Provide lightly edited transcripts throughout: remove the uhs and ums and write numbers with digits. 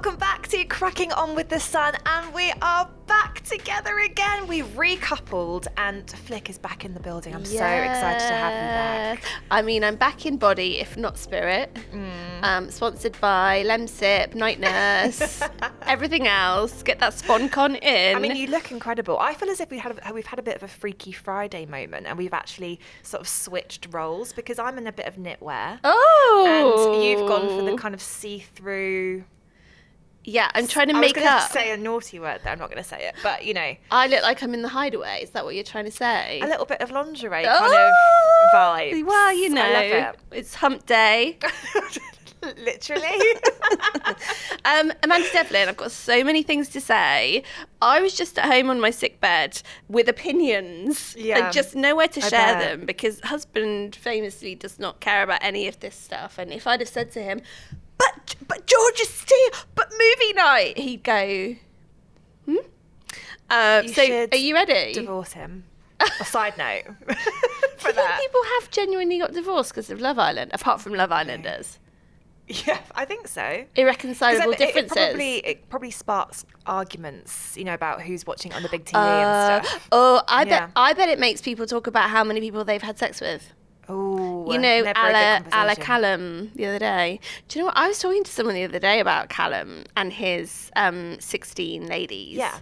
welcome back to Cracking On with the Sun, and we are back together again. We've recoupled, and Flick is back in the building. I'm so excited to have you back. I mean, I'm back in body, if not spirit. Sponsored by Lemsip, Night Nurse, everything else. Get that SponCon in. I mean, you look incredible. I feel as if we've had a bit of a Freaky Friday moment, and we've actually sort of switched roles, because I'm in a bit of knitwear. Oh! And you've gone for the kind of see-through... Yeah, I'm trying to make up. I was going to say a naughty word there. I'm not going to say it, but, you know. I look like I'm in the Hideaway. Is that what you're trying to say? A little bit of lingerie kind of vibe. Well, you know. I love it. It's hump day. Literally. Amanda Devlin, I've got so many things to say. I was just at home on my sick bed with opinions and just nowhere to share them, because husband famously does not care about any of this stuff. And if I'd have said to him, but Georgia Steele, but movie night, he'd go, so are you ready? Divorce him. A side note. For that. People have genuinely got divorced because of Love Island, apart from Love Islanders. Yeah, I think so. Irreconcilable differences. It probably sparks arguments, you know, about who's watching it on the big TV and stuff. Oh, I bet it makes people talk about how many people they've had sex with. Oh, you know, a la Callum the other day. Do you know what? I was talking to someone the other day about Callum and his 16 ladies. Yeah.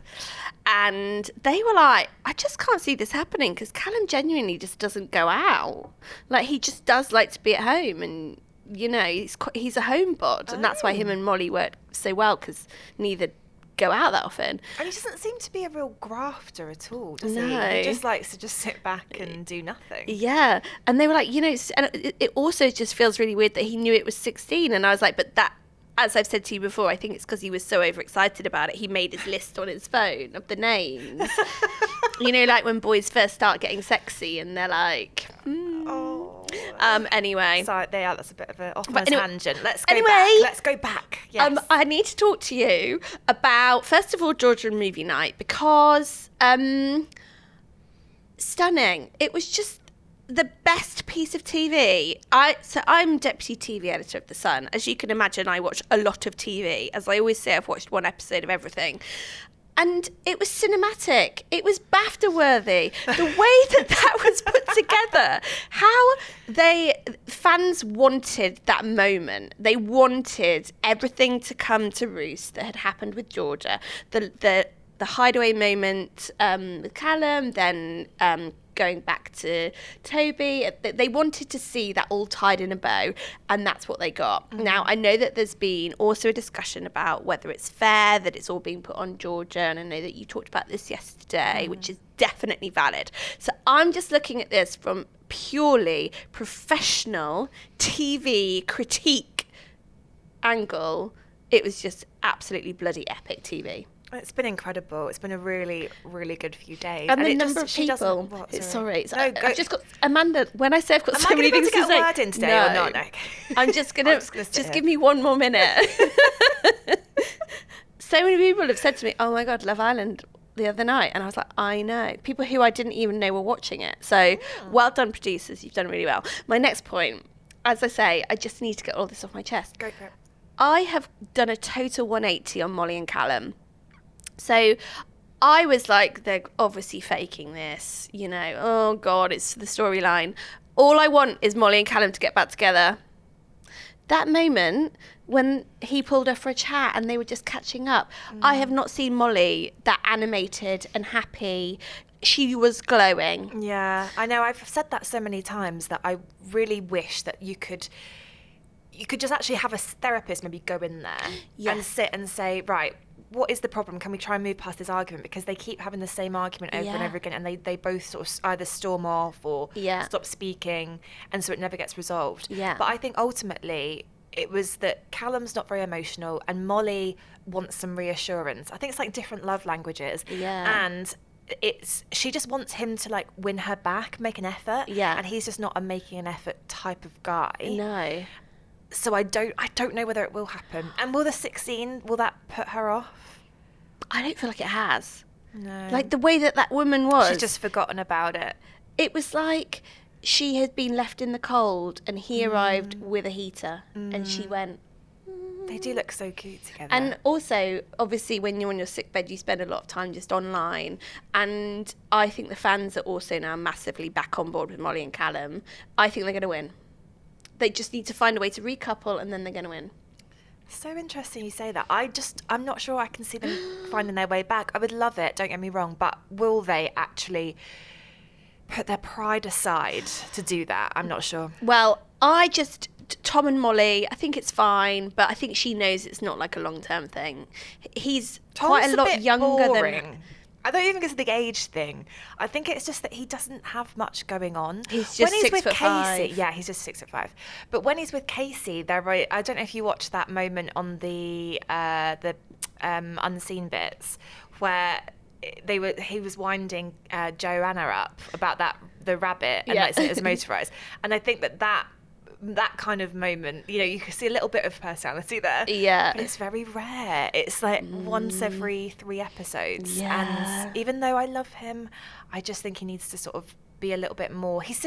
And they were like, I just can't see this happening, because Callum genuinely just doesn't go out. Like, he just does like to be at home, and, you know, he's a homebod. And that's why him and Molly work so well, because neither go out that often. And he doesn't seem to be a real grafter at all, does he? No. He just likes to just sit back and do nothing. Yeah. And they were like, you know, and it also just feels really weird that he knew it was 16. And I was like, but that, as I've said to you before, I think it's because he was so overexcited about it. He made his list on his phone of the names. You know, like when boys first start getting sexy and they're like, anyway. So that's a bit of a tangent. Let's go back. Yes. I need to talk to you about, first of all, Georgia and movie night, because stunning. It was just the best piece of TV. I'm deputy TV editor of The Sun. As you can imagine, I watch a lot of TV. As I always say, I've watched one episode of everything. And it was cinematic. It was BAFTA worthy. The way that was put together, how fans wanted that moment. They wanted everything to come to roost that had happened with Georgia. The Hideaway moment with Callum, then going back to Toby. They wanted to see that all tied in a bow, and that's what they got. Now, I know that there's been also a discussion about whether it's fair that it's all being put on Georgia, and I know that you talked about this yesterday, which is definitely valid. So I'm just looking at this from purely professional TV critique angle. It was just absolutely bloody epic TV. It's been incredible. It's been a really, really good few days. And the number of people. I've just got Amanda. When I say I've got so many things to say, am I going to get a word in today or not? No. I'm just gonna just give me one more minute. So many people have said to me, "Oh my God, Love Island." The other night, and I was like, I know. People who I didn't even know were watching it. So well done, producers. You've done really well. My next point, as I say, I just need to get all this off my chest. Go for it. I have done a total 180 on Molly and Callum. So I was like, they're obviously faking this, you know, oh God, it's the storyline. All I want is Molly and Callum to get back together. That moment when he pulled her for a chat and they were just catching up, I have not seen Molly that animated and happy. She was glowing. Yeah, I know. I've said that so many times that I really wish that you could just actually have a therapist maybe go in there and sit and say, right, what is the problem? Can we try and move past this argument? Because they keep having the same argument over and over again, and they both sort of either storm off or stop speaking, and so it never gets resolved. Yeah. But I think ultimately it was that Callum's not very emotional, and Molly wants some reassurance. I think it's like different love languages. Yeah. And she just wants him to like win her back, make an effort. Yeah. And he's just not a making an effort type of guy. No. So I don't know whether it will happen. And will the 16, will that put her off? I don't feel like it has. No. Like the way that woman was. She's just forgotten about it. It was like she had been left in the cold and he arrived with a heater and she went, They do look so cute together. And also, obviously, when you're on your sickbed, you spend a lot of time just online. And I think the fans are also now massively back on board with Molly and Callum. I think they're going to win. They just need to find a way to recouple, and then they're going to win. So interesting you say that. I'm not sure I can see them finding their way back. I would love it, don't get me wrong, but will they actually put their pride aside to do that? I'm not sure. Well, Tom and Molly, I think it's fine, but I think she knows it's not like a long-term thing. He's quite a lot younger than... I don't even think it's the age thing. I think it's just that he doesn't have much going on. He's just 6'5". Yeah, he's just 6'5". But when he's with Casey, I don't know if you watched that moment on the unseen bits where he was winding Joanna up about the rabbit and like, it was motorised. And I think that kind of moment, you can see a little bit of personality there. Yeah. But it's very rare. It's like once every 3 episodes. Yeah. And even though I love him, I just think he needs to sort of be a little bit more. He's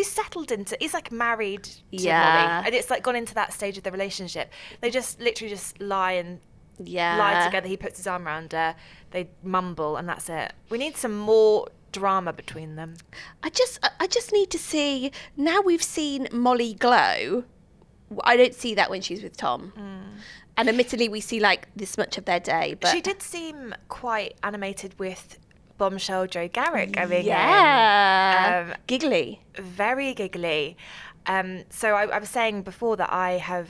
settled into, he's like married to Molly. And it's like gone into that stage of the relationship. They just literally just lie together. He puts his arm around her. They mumble and that's it. We need some more drama between them. I just need to see, now we've seen Molly glow, I don't see that when she's with Tom. And admittedly we see like this much of their day, but she did seem quite animated with bombshell Joe Garrett going in. Giggly, very giggly. So I was saying before that I have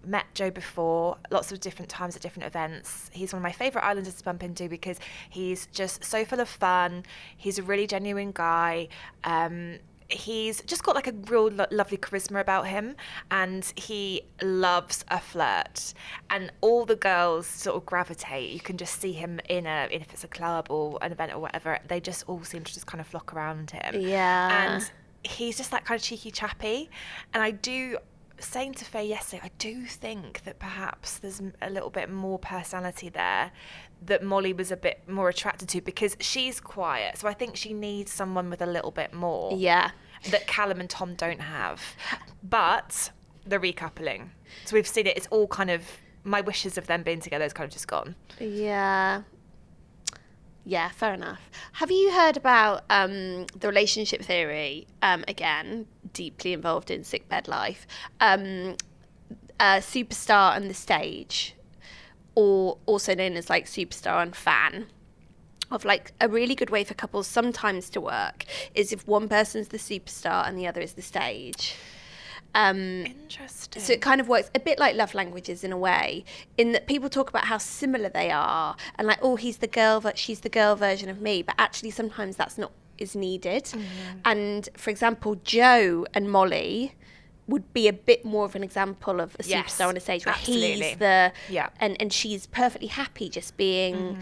met Joe before, lots of different times at different events. He's one of my favourite Islanders to bump into because he's just so full of fun. He's a really genuine guy. He's just got like a real lovely charisma about him, and he loves a flirt. And all the girls sort of gravitate. You can just see him if it's a club or an event or whatever, they just all seem to just kind of flock around him. Yeah. And he's just that kind of cheeky chappy. And saying to Faye yesterday, I do think that perhaps there's a little bit more personality there that Molly was a bit more attracted to, because she's quiet. So I think she needs someone with a little bit more. Yeah. That Callum and Tom don't have. But the recoupling. So we've seen it. It's all kind of, my wishes of them being together is kind of just gone. Yeah. Yeah, fair enough. Have you heard about the relationship theory, again, deeply involved in sickbed life, superstar and the stage, or also known as like superstar and fan, of like a really good way for couples sometimes to work is if one person's the superstar and the other is the stage. Interesting. So it kind of works a bit like love languages in a way, in that people talk about how similar they are and like, oh, she's the girl version of me, but actually sometimes that's not is needed. Mm-hmm. And for example, Joe and Molly would be a bit more of an example of a superstar on a stage where he's and she's perfectly happy just being,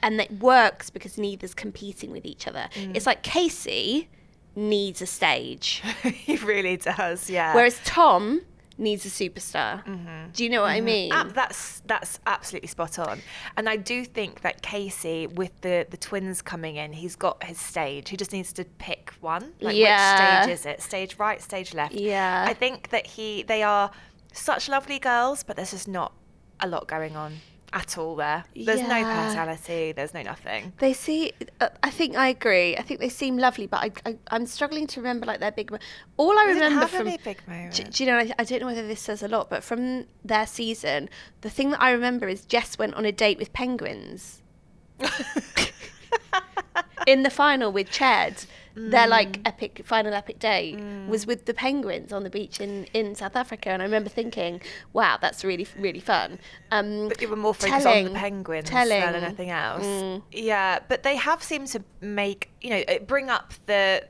and that works because neither's competing with each other. It's like Casey needs a stage. He really does, yeah. Whereas Tom needs a superstar. Do you know what I mean? That's absolutely spot on. And I do think that Casey, with the twins coming in, he's got his stage. He just needs to pick one. Like, which stage is it? Stage right, stage left. Yeah. I think that they are such lovely girls, but there's just not a lot going on at all there. There's no personality, there's no nothing. They see, I think I agree. I think they seem lovely, but I'm struggling to remember like their big all I remember from any big moments. Do you know, I don't know whether this says a lot, but from their season, the thing that I remember is Jess went on a date with penguins. In the final with Ched, their like final epic date was with the penguins on the beach in South Africa, and I remember thinking, wow, that's really, really fun. But you were more focused on the penguins than anything else. Yeah, but they have seemed to make, bring up the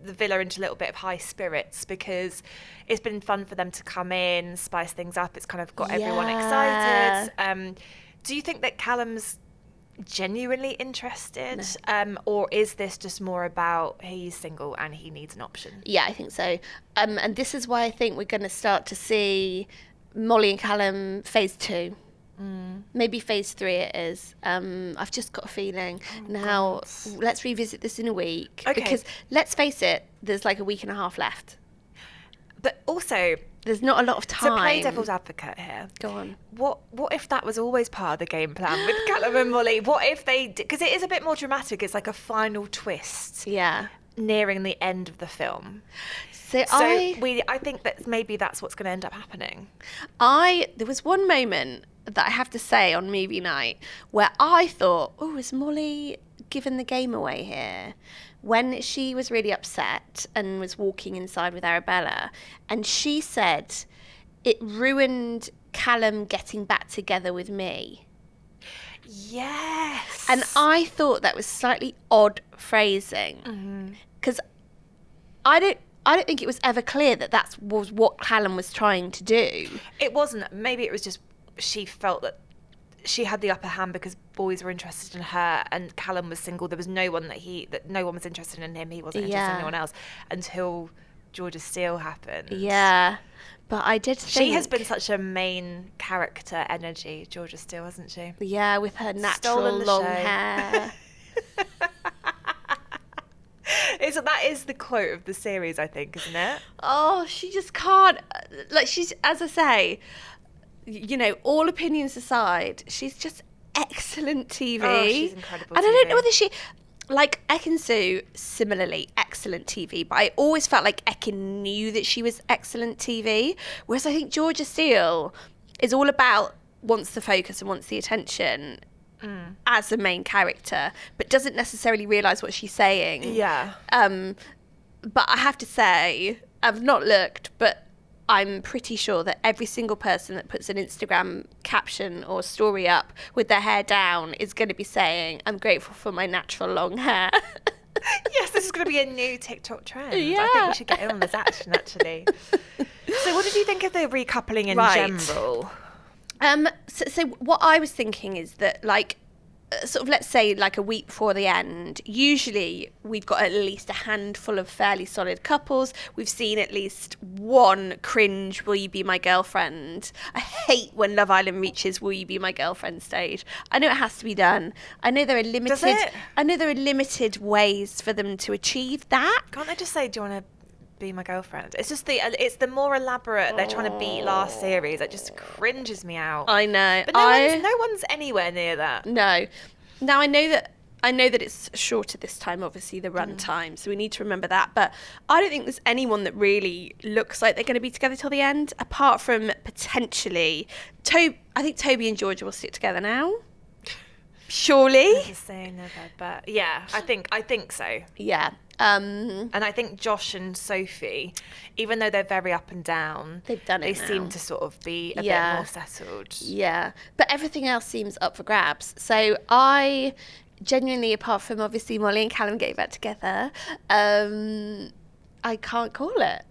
villa into a little bit of high spirits, because it's been fun for them to come in, spice things up. It's kind of got everyone excited. Do you think that Callum's genuinely interested, or is this just more about he's single and he needs an option? Yeah, I think so. And this is why I think we're going to start to see Molly and Callum phase 2. Maybe phase 3 it is. I've just got a feeling. Now, let's revisit this in a week. Okay. Because let's face it, there's like a week and a half left. But also, there's not a lot of time. To play devil's advocate here. Go on. What if that was always part of the game plan with Callum and Molly? What if they did? Because it is a bit more dramatic. It's like a final twist. Yeah. Nearing the end of the film. So I think that maybe that's what's going to end up happening. There was one moment that I have to say on movie night where I thought, oh, is Molly giving the game away here? When she was really upset and was walking inside with Arabella, and she said, it ruined Callum getting back together with me. Yes. And I thought that was slightly odd phrasing, because I don't think it was ever clear that was what Callum was trying to do. It wasn't. Maybe it was just she felt that she had the upper hand because boys were interested in her and Callum was single. There was no one that no one was interested in him. He wasn't interested in anyone else until Georgia Steele happened. Yeah. But I did think... She has been such a main character energy, Georgia Steele, hasn't she? Yeah, with her natural long hair. That is the quote of the series, I think, isn't it? Oh, she just can't... Like, she's, as I say, you know, all opinions aside, she's just excellent TV. Oh, she's incredible And TV. I don't know whether she... Like, Ekin-Su, similarly, excellent TV, but I always felt like Ekin knew that she was excellent TV, whereas I think Georgia Steele is all about wants the focus and wants the attention as the main character, but doesn't necessarily realise what she's saying. Yeah. But I have to say, I've not looked, but I'm pretty sure that every single person that puts an Instagram caption or story up with their hair down is going to be saying, I'm grateful for my natural long hair. Yes, this is going to be a new TikTok trend. Yeah. I think we should get in on this action, actually. So what did you think of the recoupling in general? So what I was thinking is that, like, sort of, let's say, like a week before the end, usually we've got at least a handful of fairly solid couples. We've seen at least one cringe "Will you be my girlfriend?" I hate when Love Island reaches "Will you be my girlfriend?" stage. I know it has to be done. I know there are limited. Does it? I know there are limited ways for them to achieve that. Can't they just say, "Do you want to be my girlfriend?" It's just it's the more elaborate. They're trying to beat last series. That just cringes me out. I know. But no one's anywhere near that. No. Now I know that it's shorter this time, obviously, the run time, so we need to remember that. But I don't think there's anyone that really looks like they're going to be together till the end, apart from potentially I think Toby and Georgia will stick together now. Surely. Never say never, but yeah, I think so. Yeah. And I think Josh and Sophie, even though they're very up and down, they've done it they now. seem to sort of be a bit more settled. Yeah, but everything else seems up for grabs. So I genuinely, apart from obviously Molly and Callum getting back together, I can't call it.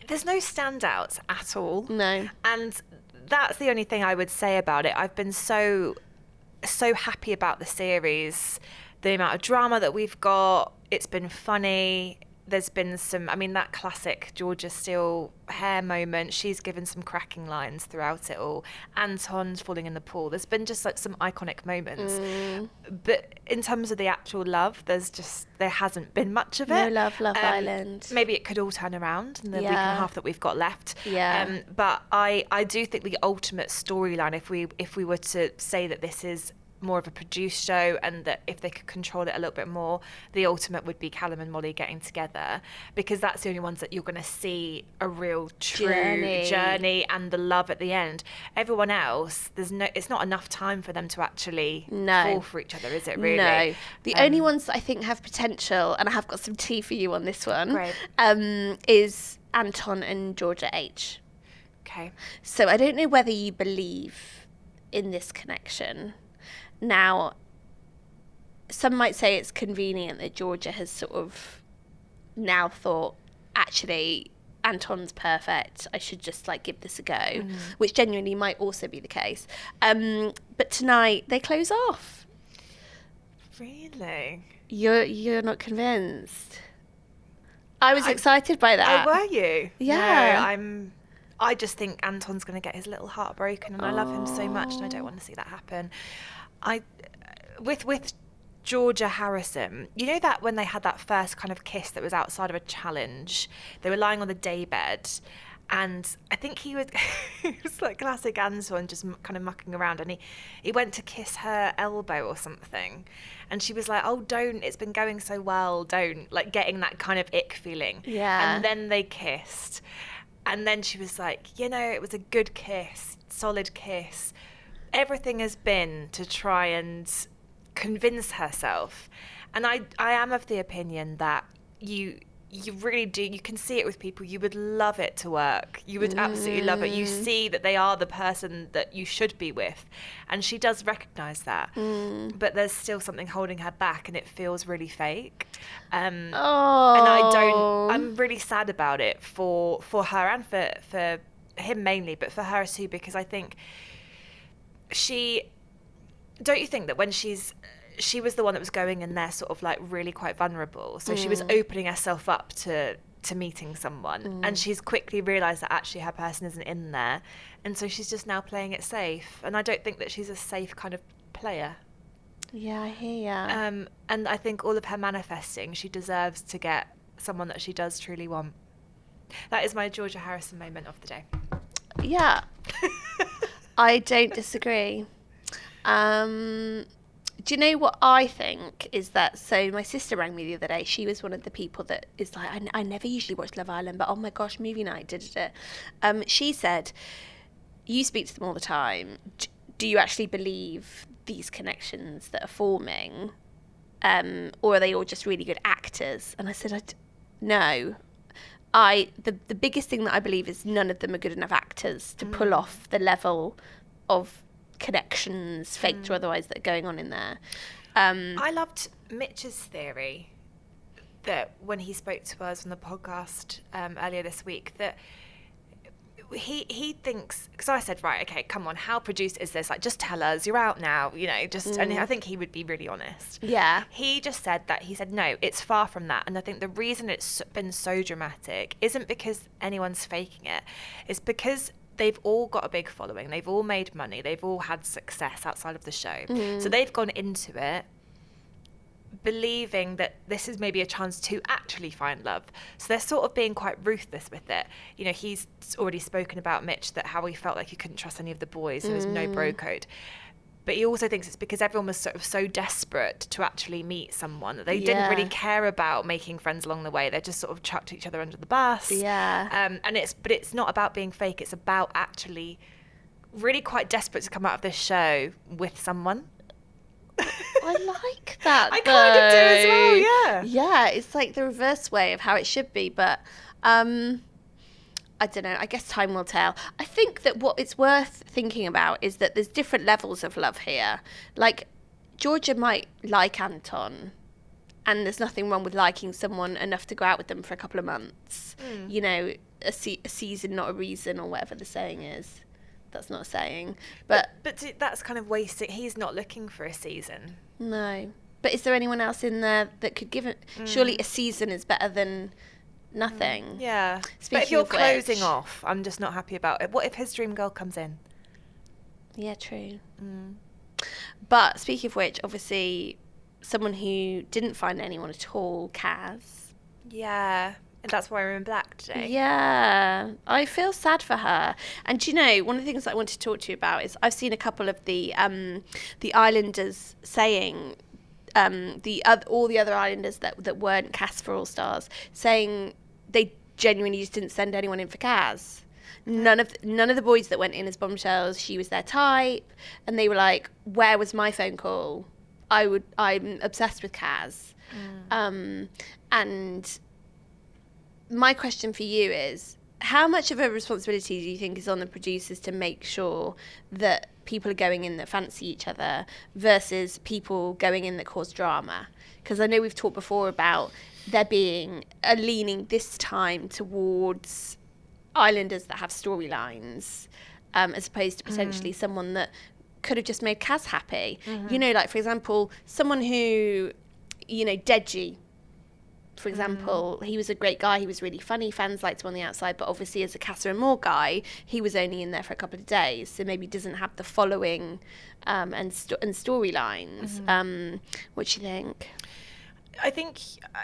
There's no standouts at all. No. And that's the only thing I would say about it. I've been so happy about the series. The amount of drama that we've got, it's been funny. There's been that classic Georgia Steele hair moment. She's given some cracking lines throughout it all. Anton's falling in the pool. There's been just like some iconic moments. But in terms of the actual love, there hasn't been much of it. No Love Island. Maybe it could all turn around in the week and a half that we've got left. Yeah. But I do think the ultimate storyline, if we were to say that this is more of a produced show and that if they could control it a little bit more, the ultimate would be Callum and Molly getting together, because that's the only ones that you're going to see a real true journey and the love at the end. Everyone else, it's not enough time for them to actually fall for each other, is it really? No. The only ones that I think have potential, and I have got some tea for you on this one, Great. is Anton and Georgia H. Okay. So I don't know whether you believe in this connection. Now, some might say it's convenient that Georgia has sort of now thought, actually, Anton's perfect. I should just give this a go, which genuinely might also be the case. But tonight they close off. Really? You're not convinced? I was excited by that. Oh, were you? Yeah. No, I just think Anton's going to get his little heart broken, and I love him so much, and I don't want to see that happen. With Georgia Harrison, you know that when they had that first kind of kiss that was outside of a challenge, they were lying on the daybed, and I think he was it was like classic Antoine, just kind of mucking around, and he went to kiss her elbow or something, and she was like, oh, don't, it's been going so well, don't, like getting that kind of ick feeling. Yeah. And then they kissed, and then she was like, you know, it was a good kiss, solid kiss. Everything has been to try and convince herself, and I am of the opinion that you really do, you can see it with people, you would love it to work, you would absolutely love it, you see that they are the person that you should be with, and she does recognize that, but there's still something holding her back, and it feels really fake, and I'm really sad about it for her and for him mainly, but for her too, because I think don't you think that when she was the one that was going in there sort of like really quite vulnerable, so she was opening herself up to meeting someone, and she's quickly realised that actually her person isn't in there, and so she's just now playing it safe, and I don't think that she's a safe kind of player. Yeah, I hear ya. And I think all of her manifesting, she deserves to get someone that she does truly want. That is my Georgia Harrison moment of the day. Yeah. I don't disagree. Do you know what I think is that, so my sister rang me the other day, she was one of the people that is like, I never usually watch Love Island, but oh my gosh, movie night, she said, you speak to them all the time, do you actually believe these connections that are forming, or are they all just really good actors? And I said, no. The biggest thing that I believe is none of them are good enough actors to pull off the level of connections, faked or otherwise, that are going on in there. I loved Mitch's theory that when he spoke to us on the podcast earlier this week, that he thinks, because I said, right, okay, come on, how produced is this? Like, just tell us, you're out now, you know, just, and I think he would be really honest. Yeah. He just said that, he said, no, it's far from that. And I think the reason it's been so dramatic isn't because anyone's faking it. It's because they've all got a big following. They've all made money. They've all had success outside of the show. So they've gone into it believing that this is maybe a chance to actually find love. So they're sort of being quite ruthless with it. You know, he's already spoken about Mitch, that how he felt like he couldn't trust any of the boys. There was no bro code. But he also thinks it's because everyone was sort of so desperate to actually meet someone that they didn't really care about making friends along the way. They just sort of chucked each other under the bus. Yeah. But it's not about being fake. It's about actually really quite desperate to come out of this show with someone. I like that. I kind of do as well, yeah. Yeah, it's like the reverse way of how it should be, but I don't know, I guess time will tell. I think that what it's worth thinking about is that there's different levels of love here. Like, Georgia might like Anton, and there's nothing wrong with liking someone enough to go out with them for a couple of months. You know, a season, not a reason, or whatever the saying is. That's not a saying. But that's kind of wasting. He's not looking for a season. No. But is there anyone else in there that could give it? Surely a season is better than nothing. Yeah. Speaking but if you're of closing off, I'm just not happy about it. What if his dream girl comes in? Yeah, true. But speaking of which, obviously, someone who didn't find anyone at all, Kaz. Yeah. And that's why we're in black today. Yeah, I feel sad for her. And do you know, one of the things I want to talk to you about is I've seen a couple of the Islanders saying, all the other Islanders that weren't cast for All Stars, saying they genuinely just didn't send anyone in for Kaz. None of the boys that went in as bombshells, she was their type, and they were like, "Where was my phone call? I'm obsessed with Kaz," and. My question for you is, how much of a responsibility do you think is on the producers to make sure that people are going in that fancy each other versus people going in that cause drama? Because I know we've talked before about there being a leaning this time towards Islanders that have storylines, as opposed to potentially someone that could have just made Kaz happy. You know, like, for example, someone who, you know, Deji, For example, he was a great guy. He was really funny. Fans liked him on the outside. But obviously, as a Casa Amor guy, he was only in there for a couple of days. So maybe doesn't have the following and storylines. What do you think? I think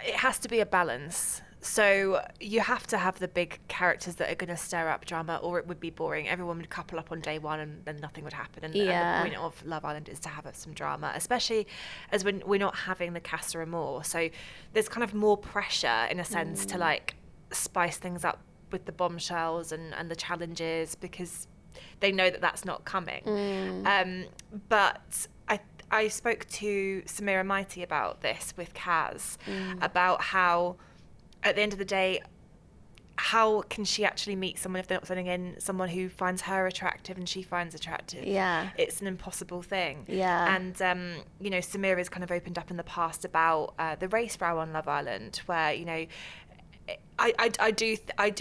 it has to be a balance. So you have to have the big characters that are going to stir up drama, or it would be boring. Everyone would couple up on day one and then nothing would happen. And the point of Love Island is to have some drama, especially as when we're not having the Casa Amor. So there's kind of more pressure in a sense to like spice things up with the bombshells and the challenges, because they know that that's not coming. But I spoke to Samira Mighty about this with Kaz, about how at the end of the day, how can she actually meet someone if they're not sending in someone who finds her attractive and she finds attractive? Yeah. It's an impossible thing. Yeah. And, you know, Samira's kind of opened up in the past about the race row on Love Island, where, you know, I do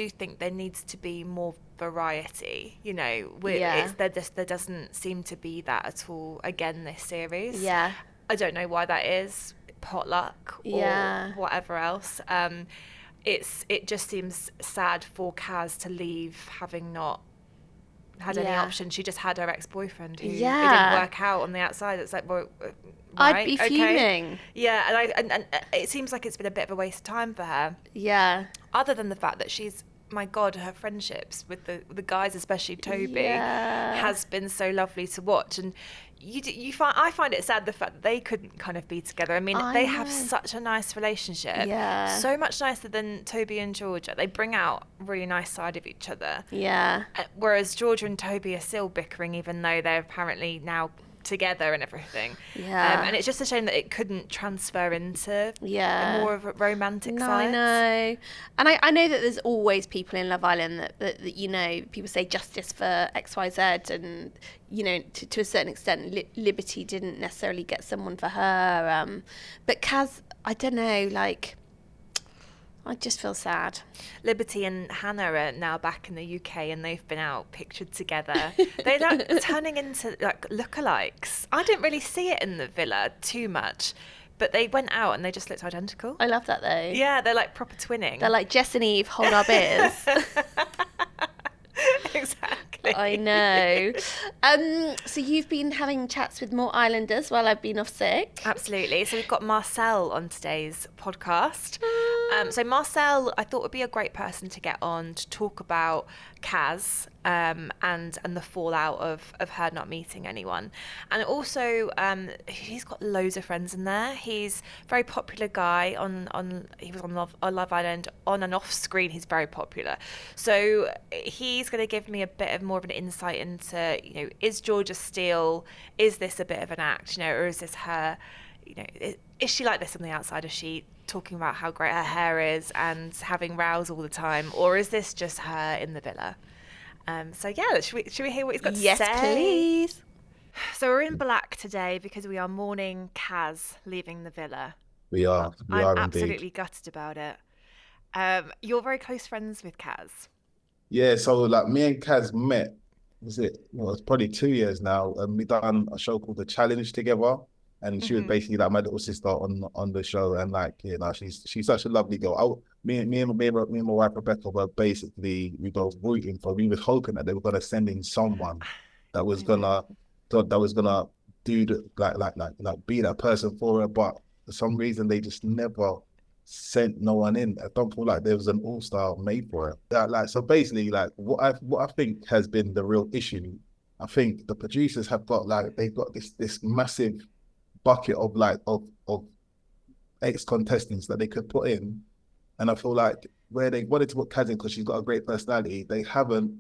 think there needs to be more variety, you know. There doesn't seem to be that at all again this series. Yeah. I don't know why that is, potluck or whatever else. It just seems sad for Kaz to leave having not had any option. She just had her ex-boyfriend who it didn't work out on the outside. It's like, well, right, I'd be fuming. Yeah, and it seems like it's been a bit of a waste of time for her. Yeah. Other than the fact that she's, my God, her friendships with the guys, especially Toby, has been so lovely to watch. And I find it sad the fact that they couldn't kind of be together. I mean, they have such a nice relationship. Yeah. So much nicer than Toby and Georgia. They bring out a really nice side of each other. Yeah. Whereas Georgia and Toby are still bickering, even though they're apparently now together and everything. Yeah. And it's just a shame that it couldn't transfer into more of a romantic side. I know. And I know that there's always people in Love Island that you know, people say justice for XYZ, and, you know, to a certain extent, Liberty didn't necessarily get someone for her. But Kaz, I don't know, like, I just feel sad. Liberty and Hannah are now back in the UK, and they've been out pictured together. They're like turning into like lookalikes. I didn't really see it in the villa too much, but they went out and they just looked identical. I love that though. Yeah, they're like proper twinning. They're like Jess and Eve, hold our beers. Exactly. I know. So you've been having chats with more Islanders while I've been off sick. Absolutely. So we've got Marcel on today's podcast. So Marcel, I thought would be a great person to get on to talk about Kaz and the fallout of her not meeting anyone. And also, he's got loads of friends in there. He's a very popular guy he was on Love Island, on and off screen. He's very popular. So he's going to give me a bit more of an insight into, you know, is Georgia Steele, is this a bit of an act, you know, or is this her, you know, is she like this on the outside? Is she talking about how great her hair is and having rows all the time, or is this just her in the villa? So yeah, should we hear what he's got to say? Yes, please. So we're in black today because we are mourning Kaz leaving the villa. We are I'm indeed. Absolutely gutted about it. You're very close friends with Kaz. Yeah, so like me and Kaz met, it's probably 2 years now, and we done a show called The Challenge together. And she was basically like my little sister on the show, and like, you know, she's such a lovely girl. Me and my wife Rebecca were basically, we were rooting for. We were hoping that they were gonna send in someone that was gonna do be that person for her, but for some reason they just never sent no one in. I don't feel like there was an all-star made for it. So basically, like what I think has been the real issue. I think the producers have got they've got this massive bucket of ex-contestants that they could put in, and I feel like where they wanted to put Kaz in because she's got a great personality, they haven't.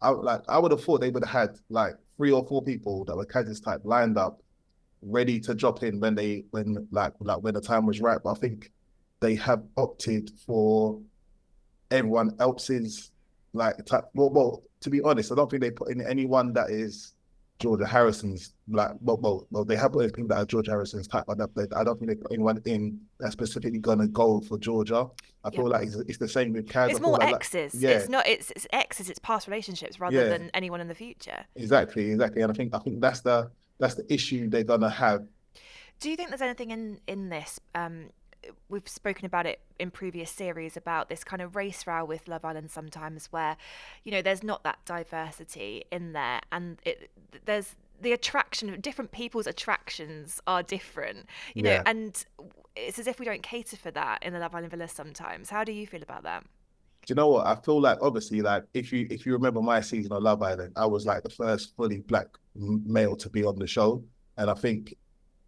I would have thought they would have had like 3 or 4 people that were Kaz's type lined up, ready to drop in when the time was right. But I think they have opted for everyone else's type. Well, to be honest, I don't think they put in anyone that is Georgia Harrison's they have put in people that are Georgia Harrison's type, but I don't think they put anyone in that's specifically gonna go for Georgia. I feel like it's the same with Kaz. It's more exes. It's exes. It's past relationships rather than anyone in the future. Exactly. And I think that's the issue they're gonna have. Do you think there's anything in this we've spoken about it in previous series about this kind of race row with Love Island sometimes, where, you know, there's not that diversity in there, and there's the attraction, different people's attractions are different, you know, and it's as if we don't cater for that in the Love Island villa sometimes. How do you feel about that? Do you know what? I feel like, obviously, like if you remember my season of Love Island, I was like the first fully black male to be on the show, and I think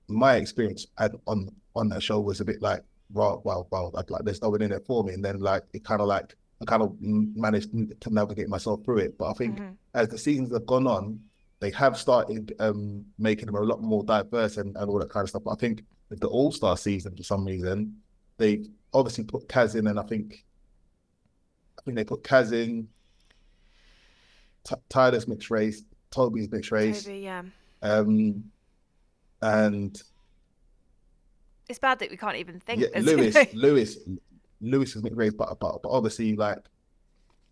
my experience on that show was a bit like, wow, like there's no one in it for me, and then like I kind of managed to navigate myself through it. But I think as the seasons have gone on, they have started making them a lot more diverse and all that kind of stuff. But I think with the All-Star season, for some reason, they obviously put Kaz in, and I think they put Kaz in, Tyler's mixed race, Toby's mixed race. Toby, yeah. And it's bad that we can't even think. Yeah, Lewis is mixed race, but obviously, like,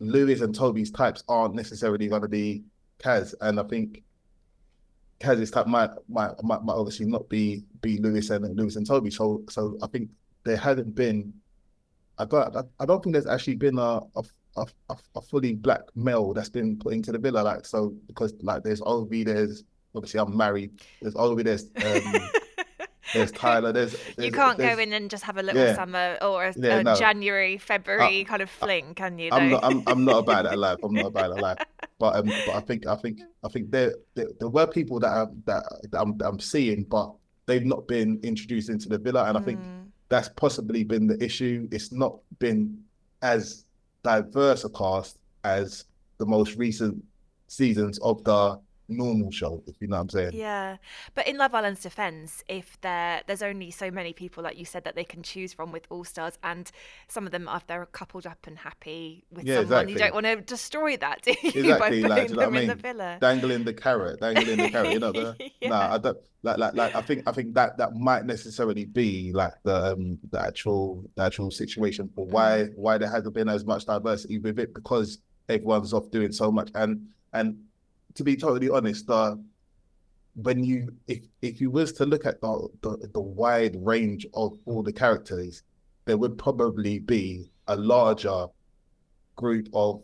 Lewis and Toby's types aren't necessarily going to be Kaz, and I think Kaz's type might obviously not be Lewis and Toby. So I think there hasn't been. I don't think there's actually been a fully black male that's been put into the villa, like, so, because like there's Ovi, there's obviously I'm married, there's Ovi, there's Tyler, you can't go in and just have a little summer or a January, February kind of fling, can you? I'm not about that life. I'm not about that life. But I think there were people that I'm seeing, but they've not been introduced into the villa, and I think that's possibly been the issue. It's not been as diverse a cast as the most recent seasons of the normal show, if you know what I'm saying. Yeah, but in Love Island's defence, if there's only so many people, like you said, that they can choose from with All Stars, and some of them, if they're coupled up and happy with someone, exactly. You don't want to destroy that, do you? Exactly, by putting them in the villa. Dangling the carrot, you know. I don't like. I think that might necessarily be like the actual situation for why there hasn't been as much diversity with it, because everyone's off doing so much, and to be totally honest, if you was to look at the wide range of all the characters, there would probably be a larger group of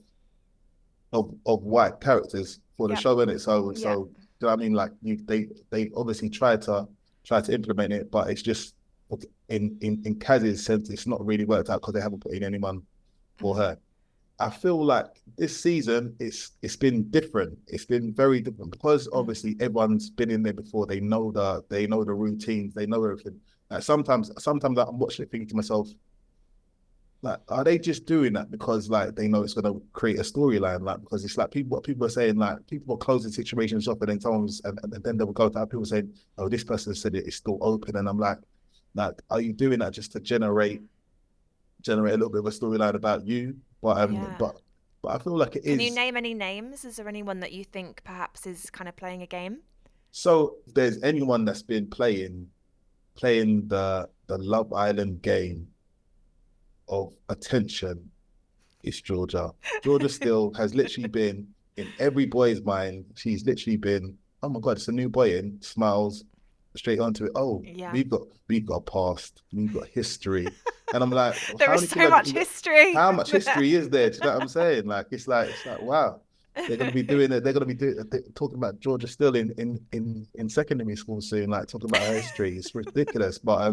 white characters for the show, innit? So do you know what I mean? Like they obviously try to implement it, but it's just in Kaz's sense, it's not really worked out because they haven't put in anyone for her. I feel like this season it's been different. It's been very different because obviously everyone's been in there before. They know the routines. They know everything. Like sometimes I'm watching it thinking to myself, like, are they just doing that because like they know it's going to create a storyline? Like, because it's like what people are saying, like people are closing situations up, and then and then they will go to people saying, oh, this person said it's still open, and I'm like, are you doing that just to generate a little bit of a storyline about you? But I feel like it is. Can you name any names? Is there anyone that you think perhaps is kind of playing a game? So if there's anyone that's been playing the Love Island game of attention, it's Georgia. Georgia still has literally been in every boy's mind. She's literally been, oh my God, it's a new boy in, smiles straight onto it. Oh, yeah. We've got past, we've got history. And I'm like, there is so much history. How much history is there? Do you know what I'm saying? Like, it's like, wow. They're going to be doing it. They're going to be talking about Georgia still in secondary school soon, like talking about her history. It's ridiculous. But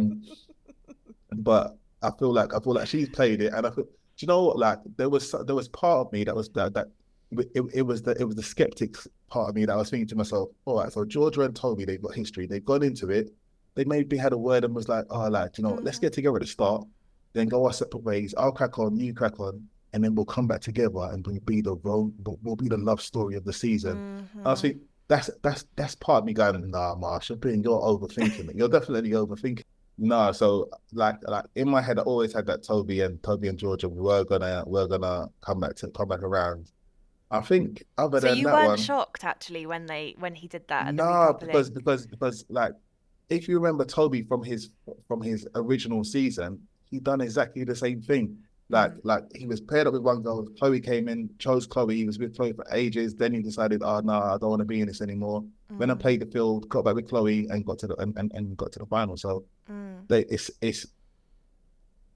I feel like she's played it, and I feel, do you know what? Like, there was part of me that was that it was the skeptics part of me that I was thinking to myself, all right, so Georgia and Toby, they've got history. They've gone into it. They maybe had a word and was like, oh, like, you know, let's get together at the start, then go our separate ways. I'll crack on, you crack on, and then we'll come back together and we'll be the love story of the season. I was thinking, that's part of me going, nah, Marsh, you're overthinking it. You're definitely overthinking. No, so like in my head, I always had that Toby and Georgia were gonna come back around. I think other than that one. So you weren't shocked actually when he did that? No, because like, if you remember Toby from his original season, he done exactly the same thing. Like he was paired up with one girl. Chloe came in, chose Chloe. He was with Chloe for ages. Then he decided, oh no, I don't want to be in this anymore. Went and played the field, got back with Chloe, and got to the final. So it's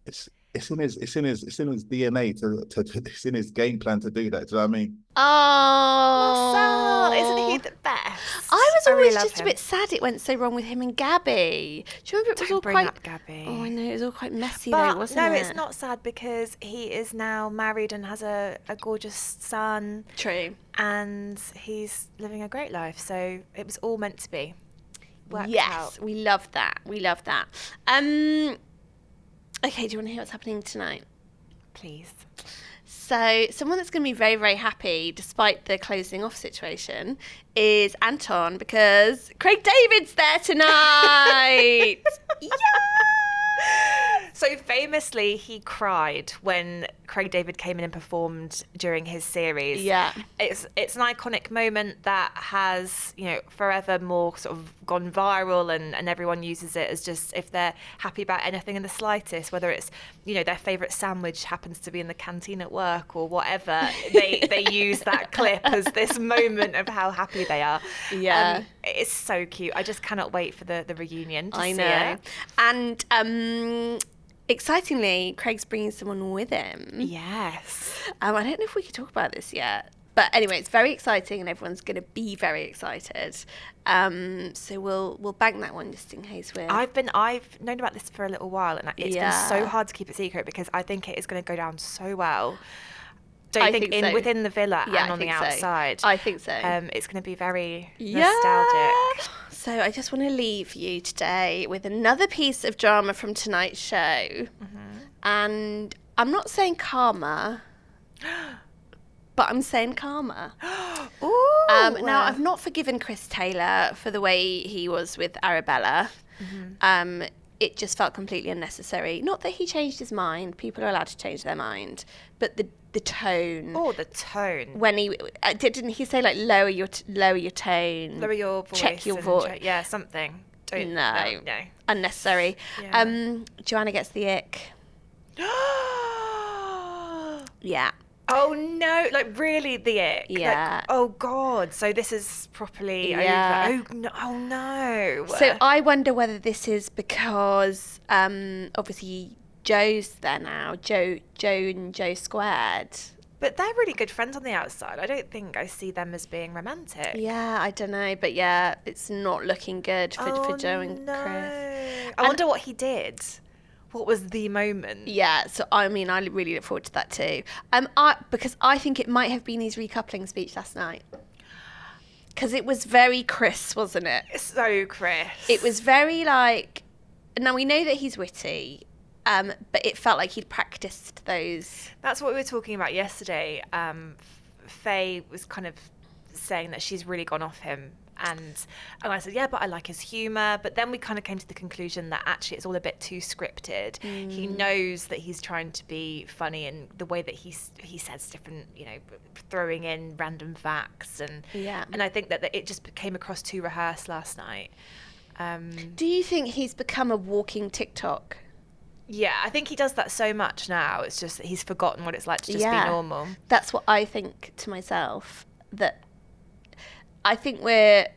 it's in his DNA to it's in his game plan to do that. Do you know what I mean? Oh, Marcel, isn't he the best? I was really always love just a him. bit sad it went so wrong with him and Gabby. Do you remember it was Don't all bring quite... up Gabby. Oh, I know, it was all quite messy But though, wasn't it? no, it's not sad because he is now married and has a gorgeous son. True. And he's living a great life. So it was all meant to be. Worked Yes, out. we love that. We love that. Okay, do you want to hear what's happening tonight? Please. So, someone that's going to be very, very happy despite the closing off situation is Anton, because Craig David's there tonight. Yeah! So famously, he cried when Craig David came in and performed during his series. Yeah. It's an iconic moment that has, forever more sort of gone viral, and everyone uses it as just if they're happy about anything in the slightest, whether it's, their favourite sandwich happens to be in the canteen at work or whatever, they use that clip as this moment of how happy they are. Yeah. It's so cute. I just cannot wait for the reunion to see know. it. And excitingly, Craig's bringing someone with him. Yes. I don't know if we could talk about this yet. But anyway, it's very exciting and everyone's going to be very excited. So we'll bank that one just in case we're... I've known about this for a little while, and it's been so hard to keep it secret because I think it is going to go down so well. Don't you think so. Within the villa and on the outside? I think so. It's going to be very nostalgic. So I just want to leave you today with another piece of drama from tonight's show. Mm-hmm. And I'm not saying karma, but I'm saying karma. Ooh. Now, I've not forgiven Chris Taylor for the way he was with Arabella. Mm-hmm. It just felt completely unnecessary. Not that he changed his mind. People are allowed to change their mind. But the tone. Oh, the tone. When he didn't he say like lower your tone, lower your voice, check your voice, yeah, something. No, no, unnecessary. Yeah. Joanna gets the ick. Yeah. Oh no! Like really, the ick. Yeah. Like, oh God! So this is properly over. Oh no! So I wonder whether this is because obviously Joe's there now. Joe and Joe squared. But they're really good friends on the outside. I don't think I see them as being romantic. Yeah, I don't know, but yeah, it's not looking good for Joe and Chris. I wonder what he did. What was the moment? Yeah, so I mean, I really look forward to that too. Because I think it might have been his recoupling speech last night. Because it was very Chris, wasn't it? So Chris. It was very like. Now we know that he's witty, but it felt like he'd practiced those. That's what we were talking about yesterday. Faye was kind of saying that she's really gone off him. And I said, yeah, but I like his humour. But then we kind of came to the conclusion that actually it's all a bit too scripted. He knows that he's trying to be funny, and the way that he says different, throwing in random facts. And I think that it just came across too rehearsed last night. Do you think he's become a walking TikTok? Yeah, I think he does that so much now. It's just that he's forgotten what it's like to just be normal. That's what I think to myself, that I think we're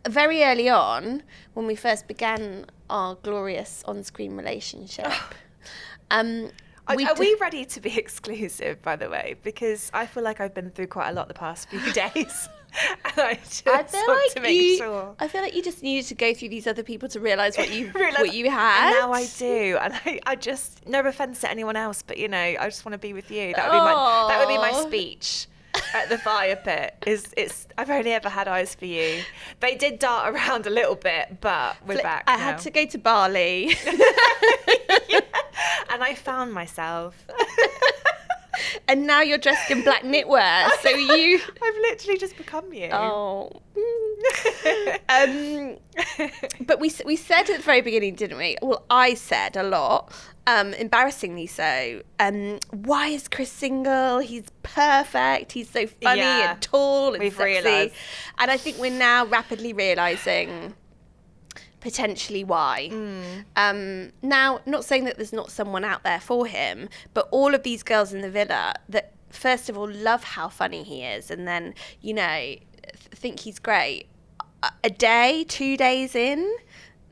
very early on, when we first began our glorious on-screen relationship. Are we ready to be exclusive, by the way? Because I feel like I've been through quite a lot the past few days. And I just want to make sure. I feel like you just needed to go through these other people to realise what you had. And now I do. And I just, no offence to anyone else, but I just want to be with you. That would be my speech at the fire pit. I've only ever had eyes for you. They did dart around a little bit, but we're back I now. had to go to Bali. And I found myself. And now you're dressed in black knitwear, so you... I've literally just become you. Oh. But we said at the very beginning, didn't we? Well, I said a lot, embarrassingly so. Why is Chris single? He's perfect. He's so funny and tall and sexy. Realised. And I think we're now rapidly realising potentially why. Now, not saying that there's not someone out there for him, but all of these girls in the villa that, first of all, love how funny he is, and then, think he's great. A day, 2 days in,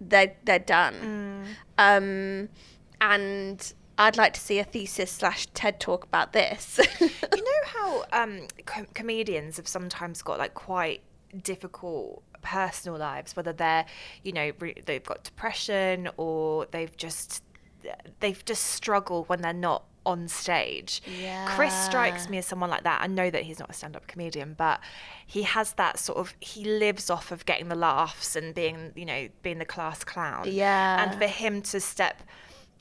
they're done. And I'd like to see a thesis/TED talk about this. You know how comedians have sometimes got like quite difficult personal lives, whether they're, you know, they've got depression or they've just struggled when they're not on stage. Yeah. Chris strikes me as someone like that. I know that he's not a stand-up comedian, but he has that sort of, he lives off of getting the laughs and being the class clown. Yeah. And for him to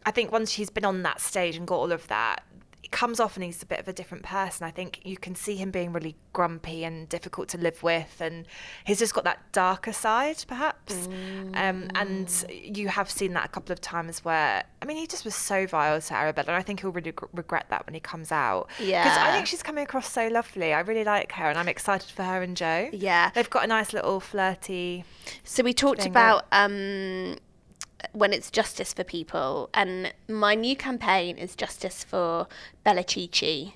I think once he's been on that stage and got all of that, it comes off and he's a bit of a different person. I think you can see him being really grumpy and difficult to live with, and he's just got that darker side, perhaps. And you have seen that a couple of times where, I mean, he just was so vile to Arabella, and I think he'll really regret that when he comes out. Yeah. Because I think she's coming across so lovely. I really like her, and I'm excited for her and Joe. Yeah. They've got a nice little flirty... So we talked about... when it's justice for people, and my new campaign is justice for Bella Chi,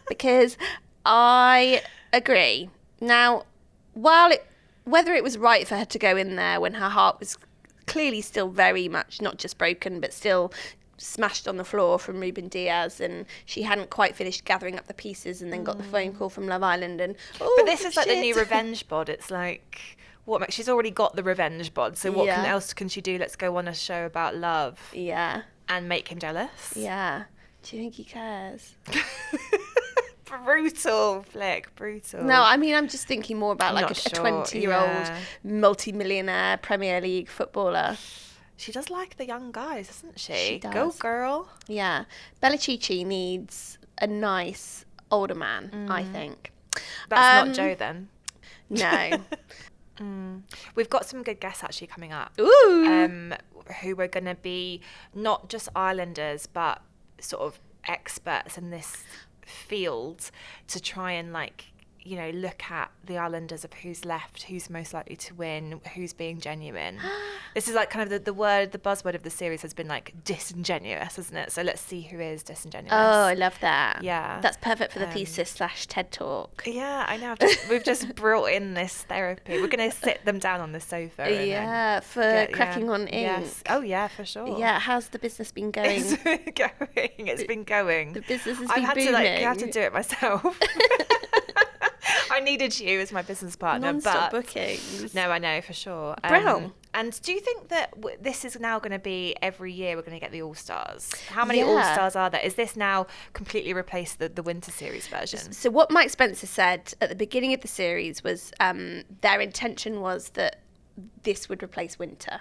because I agree. Now, whether it was right for her to go in there when her heart was clearly still very much not just broken but still smashed on the floor from Ruben Diaz, and she hadn't quite finished gathering up the pieces and then got the phone call from Love Island, and but this is like the new revenge bod. It's like, what, she's already got the revenge bod, so what else can she do? Let's go on a show about love. Yeah. And make him jealous. Yeah. Do you think he cares? Brutal, Flick, brutal. No, I mean, I'm just thinking more about like a 20-year-old multi-millionaire Premier League footballer. She does like the young guys, doesn't she? She does. Go girl. Yeah. Bella Chi needs a nice older man, I think. That's not Joe then. No. We've got some good guests actually coming up. Ooh. Who are going to be not just Islanders, but sort of experts in this field to try and, like, you know, look at the Islanders of who's left, who's most likely to win, who's being genuine. This is like kind of the buzzword of the series has been like disingenuous, isn't it? So let's see who is disingenuous. Oh, I love that. Yeah. That's perfect for the thesis/TED talk. Yeah, I know. We've just brought in this therapy. We're going to sit them down on the sofa. For cracking on ink. Yes. Oh, yeah, for sure. Yeah, how's the business been going? It's been going. The business has I've been booming. I had to do it myself. I needed you as my business partner. Non-stop but bookings. No, I know, for sure. Brown. And do you think that this is now going to be every year we're going to get the All-Stars? How many All-Stars are there? Is this now completely replaced the Winter Series version? So what Mike Spencer said at the beginning of the series was their intention was that this would replace Winter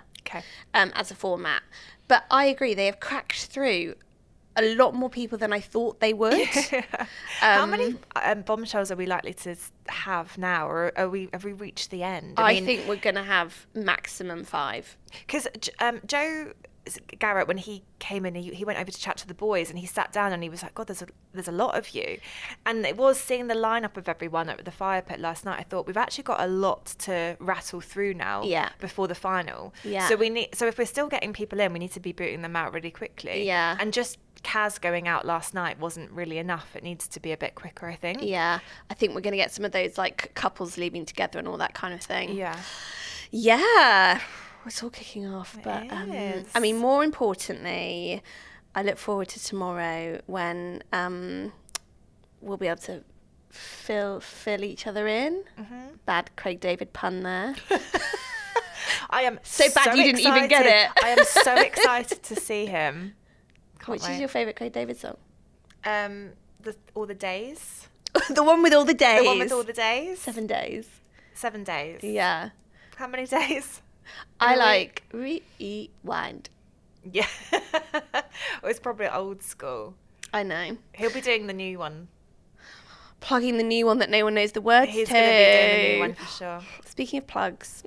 as a format. But I agree, they have cracked through a lot more people than I thought they would. How many bombshells are we likely to have now, or have we reached the end? I think we're going to have maximum 5. Because Joe Garrett, when he came in, he went over to chat to the boys, and he sat down and he was like, God, there's a lot of you. And it was seeing the lineup of everyone at the fire pit last night. I thought we've actually got a lot to rattle through now before the final. Yeah. So if we're still getting people in, we need to be booting them out really quickly. Yeah. And just Kaz going out last night wasn't really enough. It needs to be a bit quicker, I think. Yeah. I think we're going to get some of those like couples leaving together and all that kind of thing. Yeah. Yeah. It's all kicking off. But is. I mean, more importantly, I look forward to tomorrow when we'll be able to fill each other in. Mm-hmm. Bad Craig David pun there. I am so bad you didn't even get it. I am so excited to see him. Which is your favourite Craig David song? All the Days. The one with all the days. The one with all the days. 7 days. 7 days. Yeah. How many days? I like rewind. Yeah. It's probably old school. I know. He'll be doing the new one. Plugging the new one that no one knows the words He's to. going to be doing the new one for sure. Speaking of plugs,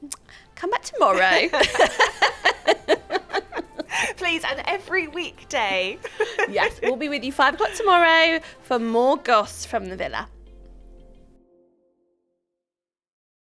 come back tomorrow. Please, and every weekday. Yes, we'll be with you 5 o'clock tomorrow for more goss from the villa.